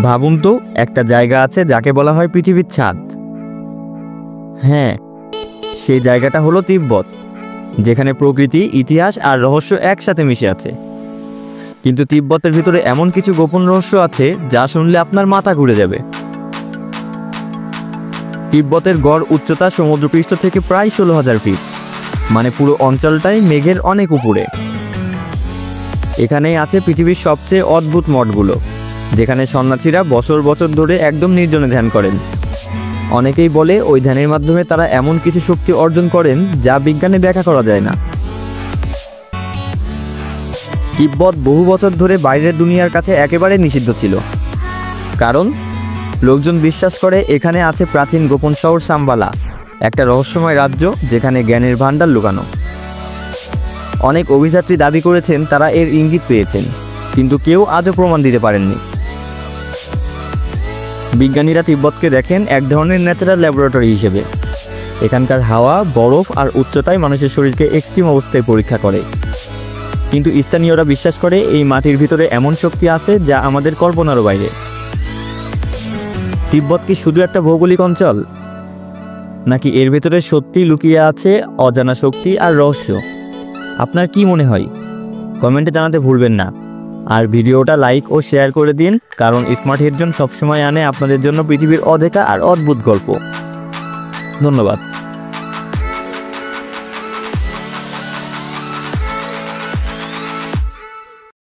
ভাবুন তো, একটা জায়গা আছে যাকে বলা হয় পৃথিবীর ছাদ। হ্যাঁ, সেই জায়গাটা হলো তিব্বত, যেখানে প্রকৃতি, ইতিহাস আর রহস্য একসাথে মিশে আছে। কিন্তু তিব্বতের ভিতরে এমন কিছু গোপন রহস্য আছে যা শুনলে আপনার মাথা ঘুরে যাবে। তিব্বতের গড় উচ্চতা সমুদ্রপৃষ্ঠ থেকে প্রায় 16,000 ফিট, মানে পুরো অঞ্চলটাই মেঘের অনেক উপরে। এখানেই আছে পৃথিবীর সবচেয়ে অদ্ভুত মঠগুলো, যেখানে সন্ন্যাসীরা বছর বছর ধরে একদম নির্জনে ধ্যান করেন। অনেকেই বলে ওই ধ্যানের মাধ্যমে তারা এমন কিছু শক্তি অর্জন করেন যা বিজ্ঞানে ব্যাখ্যা করা যায় না। তিব্বত বহু বছর ধরে বাইরের দুনিয়ার কাছে একেবারে নিষিদ্ধ ছিল, কারণ লোকজন বিশ্বাস করে এখানে আছে প্রাচীন গোপন শহর সাম্বালা, একটা রহস্যময় রাজ্য যেখানে জ্ঞানের ভাণ্ডার লুকানো। অনেক অভিযাত্রী দাবি করেছেন তারা এর ইঙ্গিত পেয়েছেন, কিন্তু কেউ আজও প্রমাণ দিতে পারেননি। বিজ্ঞানীরা তিব্বতকে দেখেন এক ধরনের ন্যাচারাল ল্যাবরেটরি হিসেবে। এখানকার হাওয়া, বরফ আর উচ্চতায় মানুষের শরীরকে এক্সট্রিম অবস্থায় পরীক্ষা করে। কিন্তু স্থানীয়রা বিশ্বাস করে এই মাটির ভিতরে এমন শক্তি আছে যা আমাদের কল্পনারও বাইরে। তিব্বত কি শুধু একটা ভৌগোলিক অঞ্চল, নাকি এর ভেতরে সত্যিই লুকিয়ে আছে অজানা শক্তি আর রহস্য? আপনার কি মনে হয়? কমেন্টে জানাতে ভুলবেন না। আর ভিডিওটা লাইক ও শেয়ার করে দিন, কারণ স্মার্ট হেডজোন সবসময় আনে আপনাদের জন্য পৃথিবীর অদেখা আর অদ্ভুত গল্প। ধন্যবাদ।